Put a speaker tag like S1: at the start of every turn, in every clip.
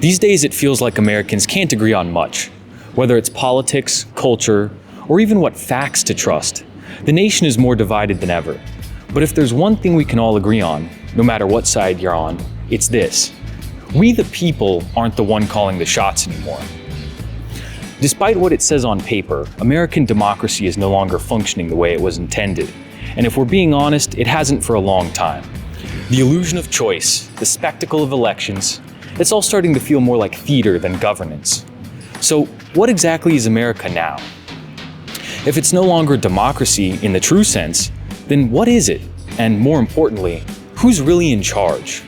S1: These days it feels like Americans can't agree on much, whether it's politics, culture, or even what facts to trust. The nation is more divided than ever. But if there's one thing we can all agree on, no matter what side you're on, it's this: we the people aren't the one calling the shots anymore. Despite what it says on paper, American democracy is no longer functioning the way it was intended. And if we're being honest, it hasn't for a long time. The illusion of choice, the spectacle of elections, it's all starting to feel more like theater than governance. So what exactly is America now? If it's no longer democracy in the true sense, then what is it? And more importantly, who's really in charge?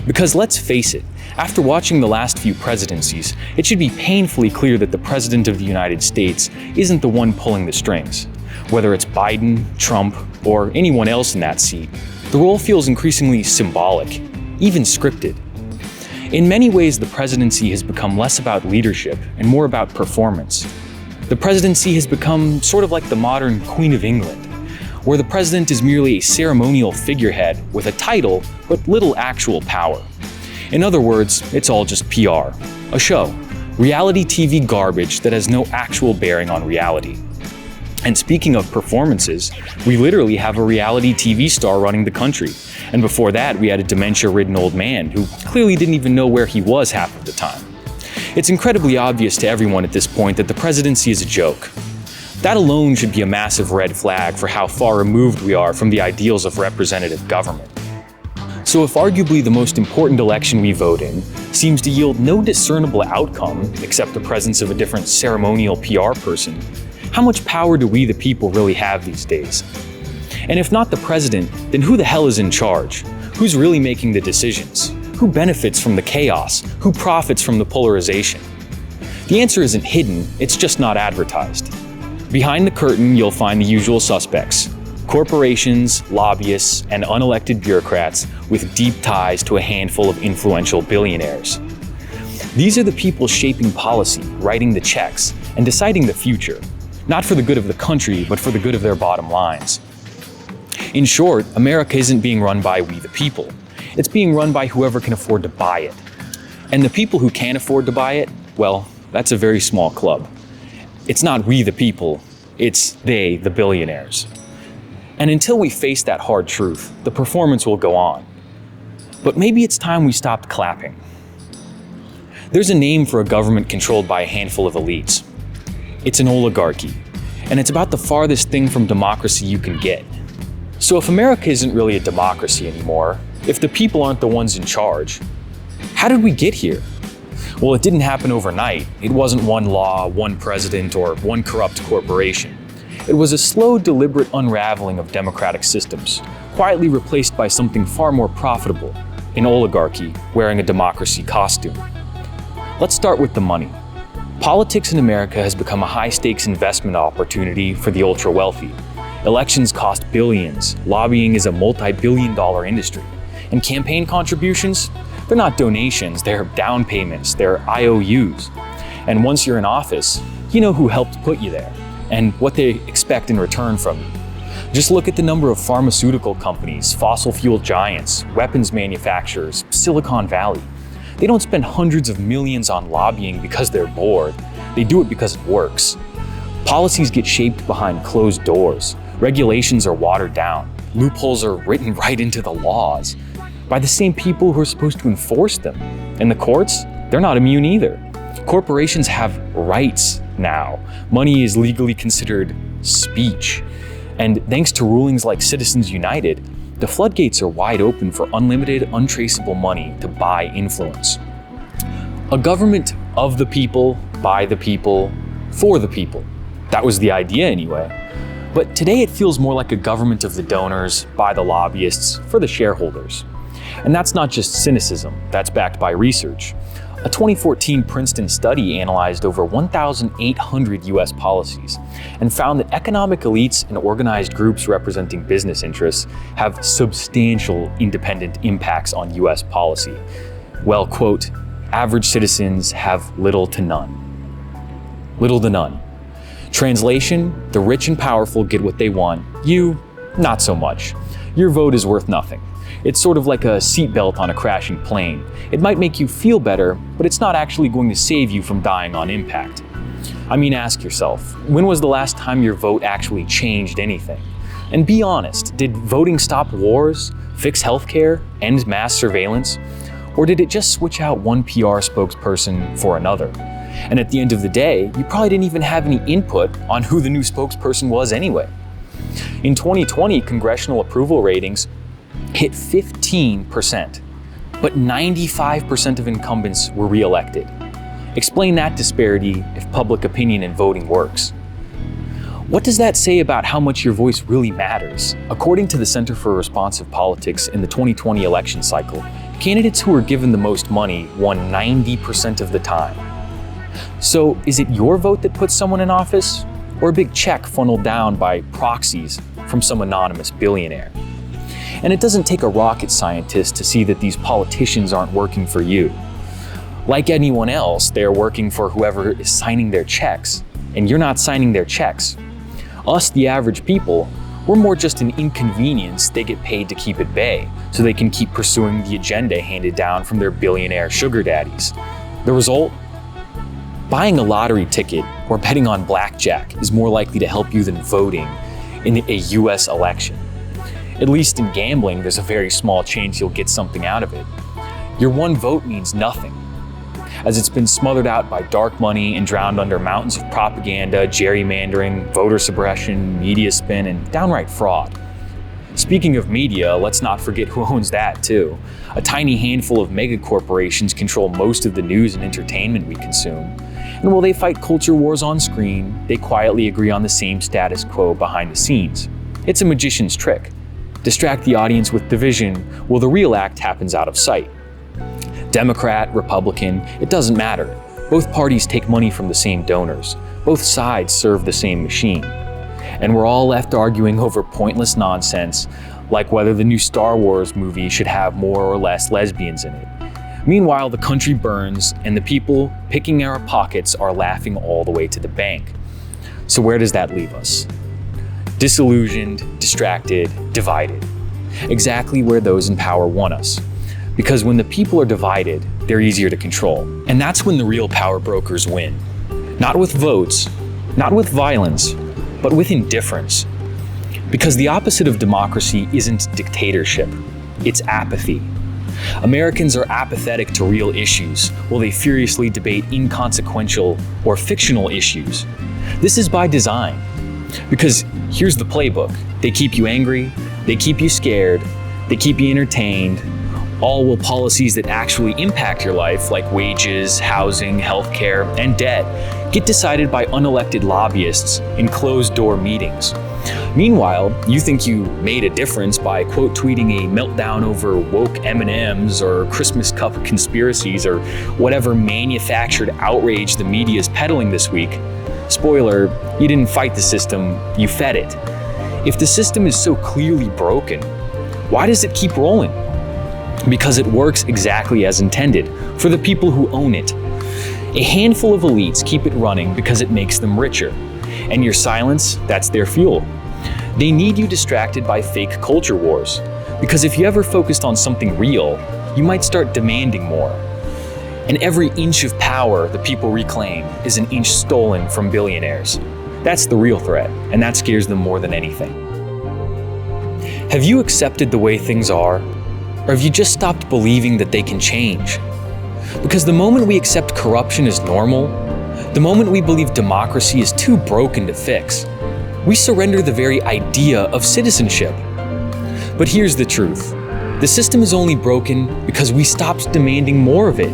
S1: Because let's face it, after watching the last few presidencies, it should be painfully clear that the President of the United States isn't the one pulling the strings. Whether it's Biden, Trump, or anyone else in that seat, the role feels increasingly symbolic, even scripted. In many ways, the presidency has become less about leadership and more about performance. The presidency has become sort of like the modern Queen of England, where the president is merely a ceremonial figurehead with a title but little actual power. In other words, it's all just PR, a show, reality TV garbage that has no actual bearing on reality. And speaking of performances, we literally have a reality TV star running the country. And before that, we had a dementia-ridden old man who clearly didn't even know where he was half of the time. It's incredibly obvious to everyone at this point that the presidency is a joke. That alone should be a massive red flag for how far removed we are from the ideals of representative government. So if arguably the most important election we vote in seems to yield no discernible outcome except the presence of a different ceremonial PR person, how much power do we the people really have these days? And if not the president, then who the hell is in charge? Who's really making the decisions? Who benefits from the chaos? Who profits from the polarization? The answer isn't hidden, it's just not advertised. Behind the curtain, you'll find the usual suspects: corporations, lobbyists, and unelected bureaucrats with deep ties to a handful of influential billionaires. These are the people shaping policy, writing the checks, and deciding the future, not for the good of the country, but for the good of their bottom lines. In short, America isn't being run by we the people. It's being run by whoever can afford to buy it. And the people who can't afford to buy it, well, that's a very small club. It's not we the people, it's they, the billionaires. And until we face that hard truth, the performance will go on. But maybe it's time we stopped clapping. There's a name for a government controlled by a handful of elites. It's an oligarchy, and it's about the farthest thing from democracy you can get. So if America isn't really a democracy anymore, if the people aren't the ones in charge, how did we get here? Well, it didn't happen overnight. It wasn't one law, one president, or one corrupt corporation. It was a slow, deliberate unraveling of democratic systems, quietly replaced by something far more profitable, an oligarchy wearing a democracy costume. Let's start with the money. Politics in America has become a high-stakes investment opportunity for the ultra-wealthy. Elections cost billions, lobbying is a multi-billion-dollar industry, and campaign contributions? They're not donations, they're down payments, they're IOUs. And once you're in office, you know who helped put you there, and what they expect in return from you. Just look at the number of pharmaceutical companies, fossil fuel giants, weapons manufacturers, Silicon Valley. They don't spend hundreds of millions on lobbying because they're bored. They do it because it works. Policies get shaped behind closed doors. Regulations are watered down. Loopholes are written right into the laws by the same people who are supposed to enforce them. And the courts, they're not immune either. Corporations have rights now. Money is legally considered speech. And thanks to rulings like Citizens United, the floodgates are wide open for unlimited, untraceable money to buy influence. A government of the people, by the people, for the people. That was the idea anyway. But today it feels more like a government of the donors, by the lobbyists, for the shareholders. And that's not just cynicism, that's backed by research. A 2014 Princeton study analyzed over 1,800 US policies and found that economic elites and organized groups representing business interests have substantial independent impacts on US policy. Well, quote, average citizens have little to none. Little to none. Translation, the rich and powerful get what they want. You, Not so much. Your vote is worth nothing. It's sort of like a seatbelt on a crashing plane. It might make you feel better, but it's not actually going to save you from dying on impact. I mean, ask yourself, when was the last time your vote actually changed anything? And be honest, did voting stop wars, fix healthcare, end mass surveillance? Or did it just switch out one PR spokesperson for another? And at the end of the day, you probably didn't even have any input on who the new spokesperson was anyway. In 2020, congressional approval ratings hit 15%, but 95% of incumbents were re-elected. Explain that disparity if public opinion in voting works. What does that say about how much your voice really matters? According to the Center for Responsive Politics, in the 2020 election cycle, candidates who were given the most money won 90% of the time. So is it your vote that puts someone in office, or a big check funneled down by proxies from some anonymous billionaire? And it doesn't take a rocket scientist to see that these politicians aren't working for you. Like anyone else, they are working for whoever is signing their checks, and you're not signing their checks. Us, the average people, we're more just an inconvenience they get paid to keep at bay, so they can keep pursuing the agenda handed down from their billionaire sugar daddies. The result? Buying a lottery ticket or betting on blackjack is more likely to help you than voting in a US election. At least in gambling, there's a very small chance you'll get something out of it. Your one vote means nothing, as it's been smothered out by dark money and drowned under mountains of propaganda, gerrymandering, voter suppression, media spin, and downright fraud. Speaking of media, let's not forget who owns that too. A tiny handful of mega corporations control most of the news and entertainment we consume. And while they fight culture wars on screen, they quietly agree on the same status quo behind the scenes. It's a magician's trick. Distract the audience with division while the real act happens out of sight. Democrat, Republican, it doesn't matter. Both parties take money from the same donors. Both sides serve the same machine. And we're all left arguing over pointless nonsense, like whether the new Star Wars movie should have more or less lesbians in it. Meanwhile, the country burns, and the people picking our pockets are laughing all the way to the bank. So where does that leave us? Disillusioned, distracted, divided. Exactly where those in power want us. Because when the people are divided, they're easier to control. And that's when the real power brokers win. Not with votes, not with violence, but with indifference. Because the opposite of democracy isn't dictatorship, it's apathy. Americans are apathetic to real issues, while they furiously debate inconsequential or fictional issues. This is by design. Because here's the playbook. They keep you angry, they keep you scared, they keep you entertained, all while policies that actually impact your life, like wages, housing, healthcare, and debt, get decided by unelected lobbyists in closed-door meetings. Meanwhile, you think you made a difference by quote tweeting a meltdown over woke M&Ms or Christmas cup conspiracies or whatever manufactured outrage the media is peddling this week. Spoiler, you didn't fight the system, you fed it. If the system is so clearly broken, why does it keep rolling? Because it works exactly as intended, for the people who own it. A handful of elites keep it running because it makes them richer. And your silence, that's their fuel. They need you distracted by fake culture wars. Because if you ever focused on something real, you might start demanding more. And every inch of power the people reclaim is an inch stolen from billionaires. That's the real threat, and that scares them more than anything. Have you accepted the way things are? Or have you just stopped believing that they can change? Because the moment we accept corruption as normal, the moment we believe democracy is too broken to fix, we surrender the very idea of citizenship. But here's the truth. The system is only broken because we stopped demanding more of it.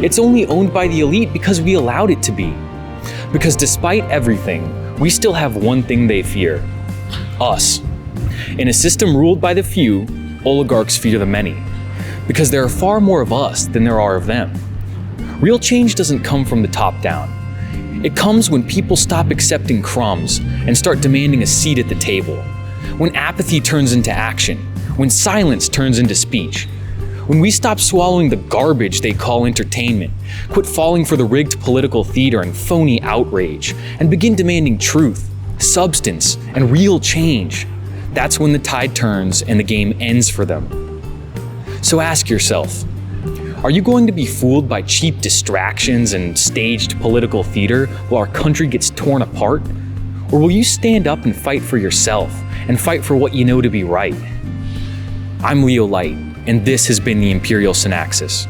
S1: It's only owned by the elite because we allowed it to be. Because despite everything, we still have one thing they fear: us. In a system ruled by the few, oligarchs fear the many, because there are far more of us than there are of them. Real change doesn't come from the top down. It comes when people stop accepting crumbs and start demanding a seat at the table. When apathy turns into action. When silence turns into speech. When we stop swallowing the garbage they call entertainment, quit falling for the rigged political theater and phony outrage, and begin demanding truth, substance, and real change. That's when the tide turns and the game ends for them. So ask yourself, are you going to be fooled by cheap distractions and staged political theater while our country gets torn apart? Or will you stand up and fight for yourself and fight for what you know to be right? I'm Leo Light, and this has been the Imperial Synaxis.